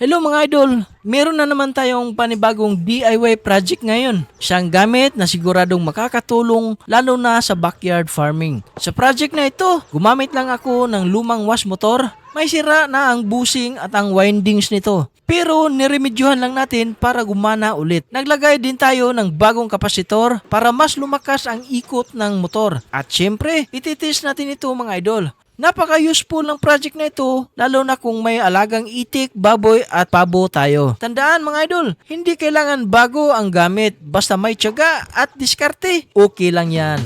Hello mga idol! Meron na naman tayong panibagong DIY project ngayon. Siyang gamit na siguradong makakatulong lalo na sa backyard farming. Sa project na ito, gumamit lang ako ng lumang wash motor. May sira na ang busing at ang windings nito. Pero niremedyohan lang natin para gumana ulit. Naglagay din tayo ng bagong kapasitor para mas lumakas ang ikot ng motor. At syempre, ititest natin ito mga idol. Napaka-useful ng project na ito, lalo na kung may alagang itik, baboy at pabo tayo. Tandaan mga idol, hindi kailangan bago ang gamit, basta may tiyaga at diskarte, okay lang yan.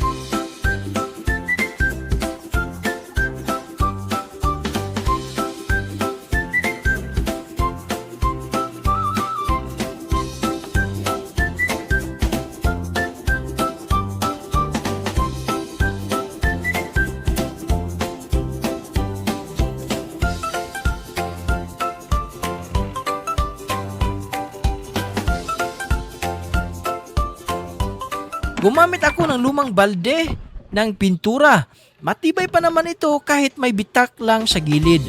Gumamit ako ng lumang balde ng pintura. Matibay pa naman ito kahit may bitak lang sa gilid.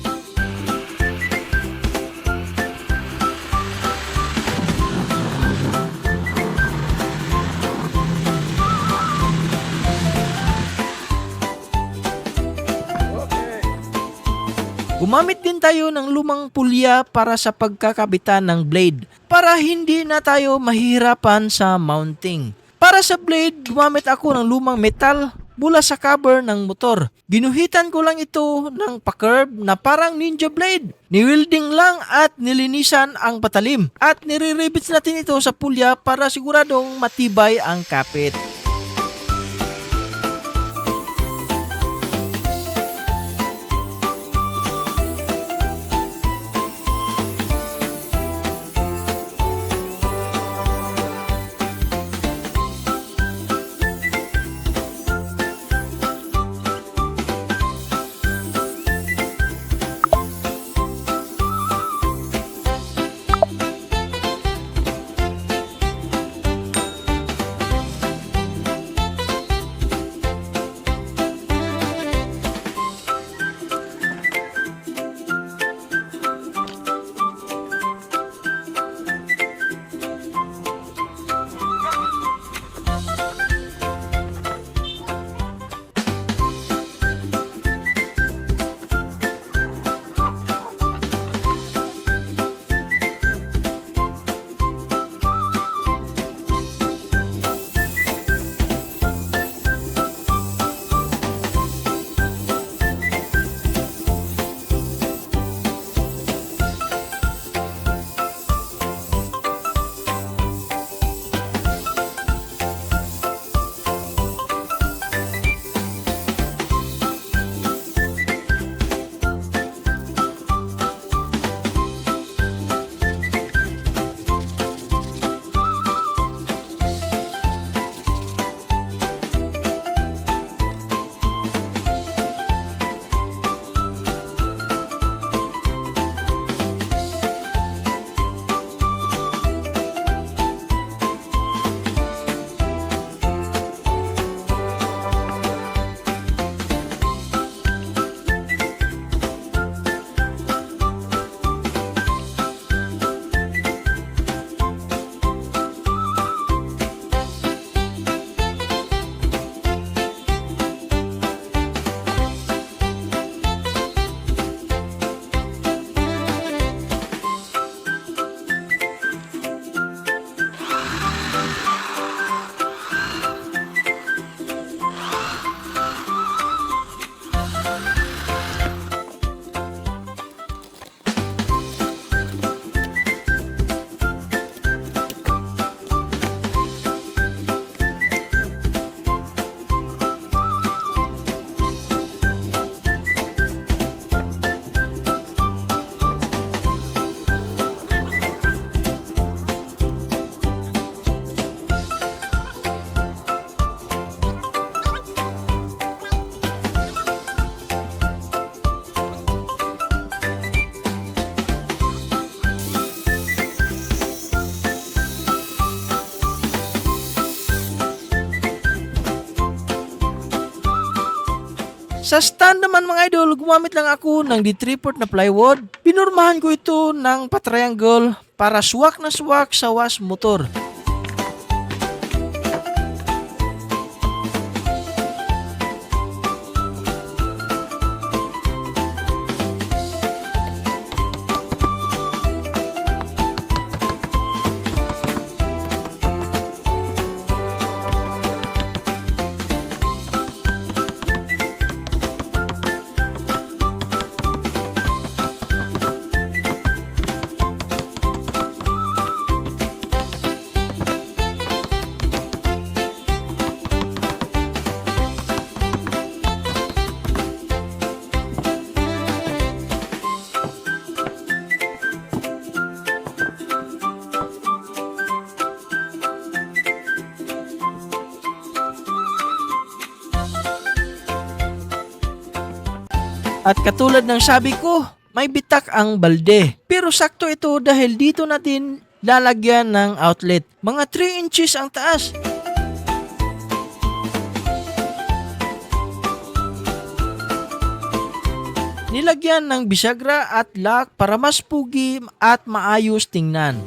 Gumamit din tayo ng lumang pulya para sa pagkakabitan ng blade para hindi na tayo mahihirapan sa mounting. Para sa blade, gumamit ako ng lumang metal mula sa cover ng motor. Ginuhitan ko lang ito ng pa-curve na parang ninja blade. Niwelding lang at nilinisan ang patalim. At nire-rivets natin ito sa pulya para siguradong matibay ang kapit. Sa stand naman mga idol, gumamit lang ako ng D3-port na plywood. Pinurmahan ko ito ng pa-triangle para swak na swak sa wash motor. At katulad ng sabi ko, may bitak ang balde. Pero sakto ito dahil dito natin lalagyan ng outlet. Mga 3 inches ang taas. Nilagyan ng bisagra at lock para mas pugi at maayos tingnan.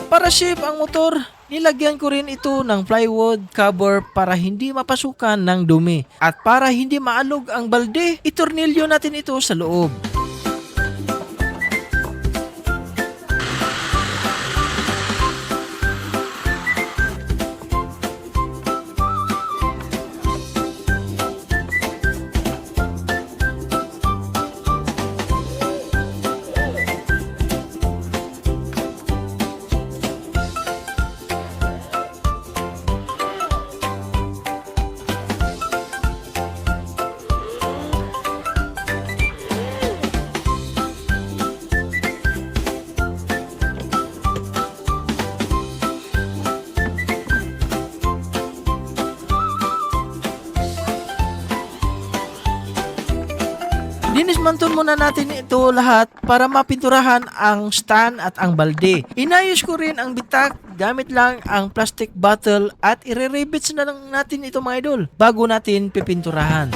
Para safe ang motor, nilagyan ko rin ito ng plywood cover para hindi mapasukan ng dumi. At para hindi maalog ang balde, itornilyo natin ito sa loob. Dinismantle muna natin ito lahat para mapinturahan ang stand at ang balde. Inayos ko rin ang bitak gamit lang ang plastic bottle at ire-rivets na lang natin ito mga idol bago natin pipinturahan.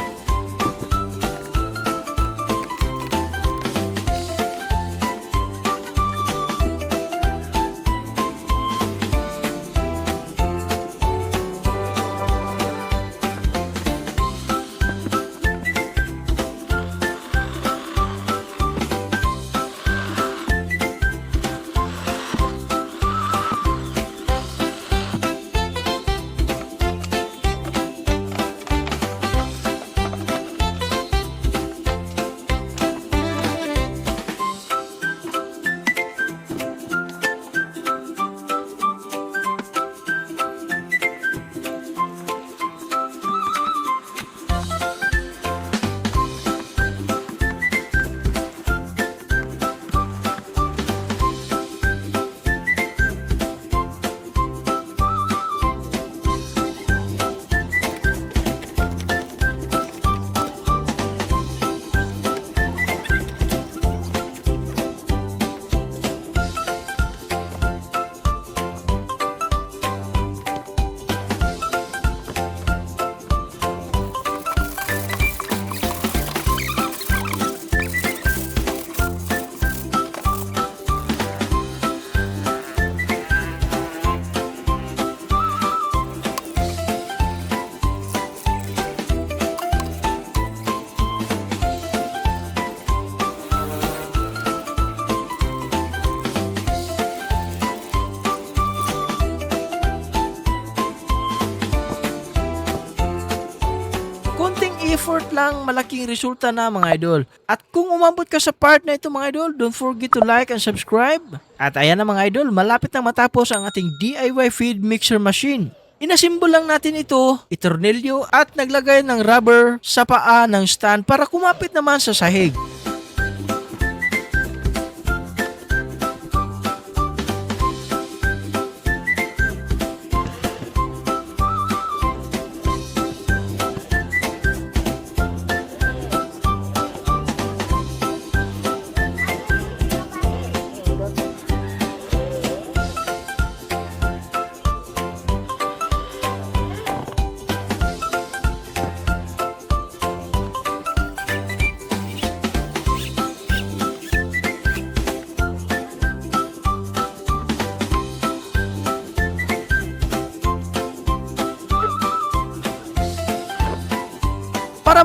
Effort lang, malaking resulta na mga idol. At kung umabot ka sa part na ito mga idol, don't forget to like and subscribe. At ayan na mga idol, malapit na matapos ang ating DIY feed mixer machine. Inasimbol lang natin ito, itornilyo at naglagay ng rubber sa paa ng stand para kumapit naman sa sahig.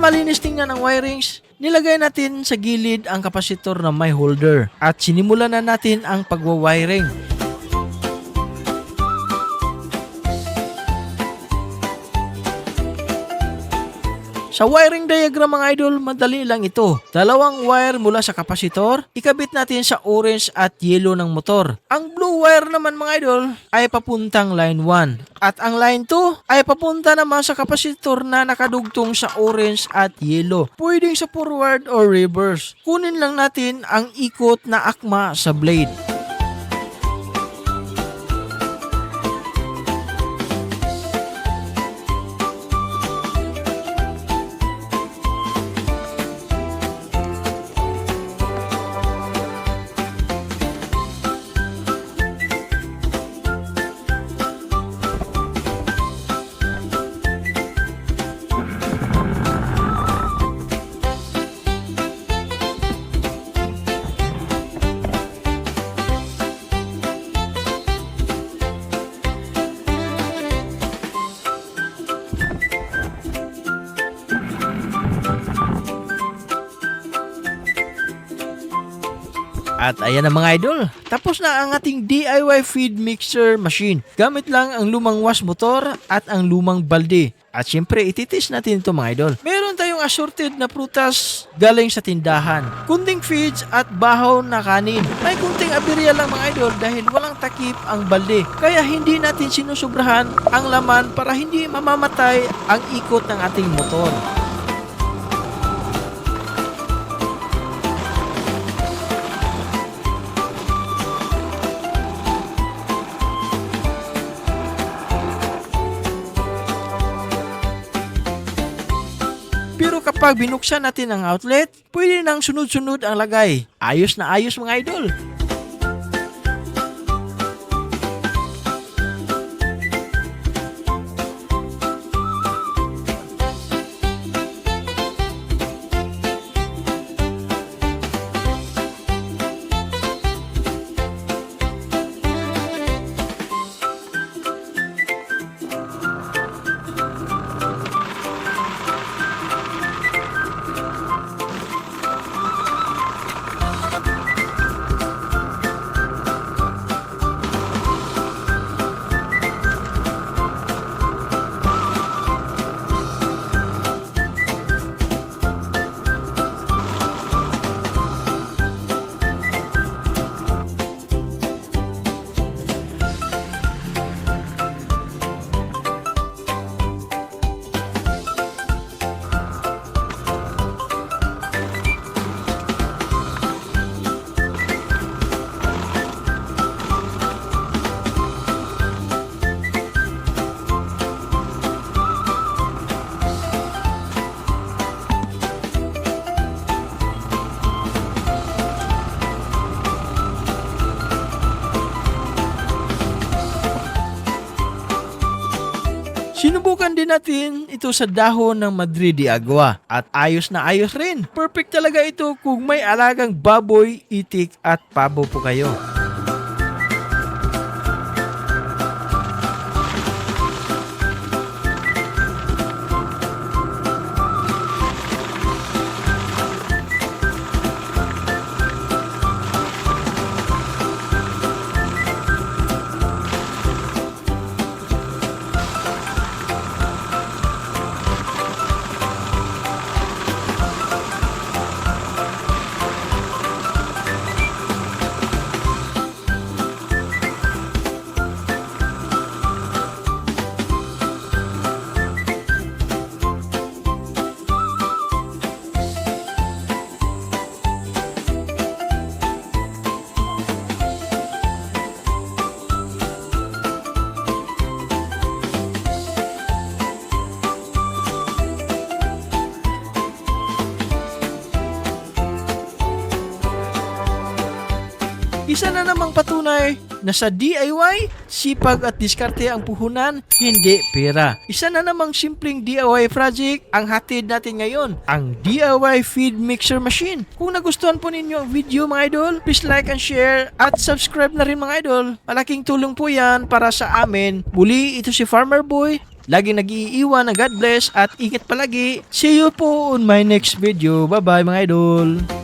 malinis tingnan ang wirings, nilagay natin sa gilid ang kapasitor na may holder at sinimulan na natin ang pagwawiring. Sa wiring diagram mga idol, madali lang ito. Dalawang wire mula sa kapasitor, ikabit natin sa orange at yellow ng motor. Ang blue wire naman mga idol ay papuntang line 1. At ang line 2 ay papunta naman sa kapasitor na nakadugtong sa orange at yellow. Pwedeng sa forward or reverse. Kunin lang natin ang ikot na akma sa blade. At ayan na mga idol, tapos na ang ating DIY feed mixer machine. Gamit lang ang lumang wash motor at ang lumang balde. At syempre, ititis natin ito mga idol. Meron tayong assorted na prutas galing sa tindahan. Kunting feeds at bahaw na kanin. May kunting aberya lang mga idol dahil walang takip ang balde. Kaya hindi natin sinusobrahan ang laman para hindi mamamatay ang ikot ng ating motor. Pero kapag binuksan natin ang outlet, pwede nang sunod-sunod ang lagay. Ayos na ayos mga idol. Sinubukan din natin ito sa dahon ng Madrid de Agua at ayos na ayos rin. Perfect talaga ito kung may alagang baboy, itik at pabo po kayo. Isa na namang patunay na sa DIY, sipag at diskarte ang puhunan, hindi pera. Isa na namang simpleng DIY project ang hatid natin ngayon, ang DIY feed mixer machine. Kung nagustuhan po ninyo ang video mga idol, please like and share at subscribe na rin mga idol. Malaking tulong po yan para sa amin. Muli, ito si Farmer Boy. Lagi nag-iiwan na God bless at ingat palagi. See you po on my next video. Bye bye mga idol.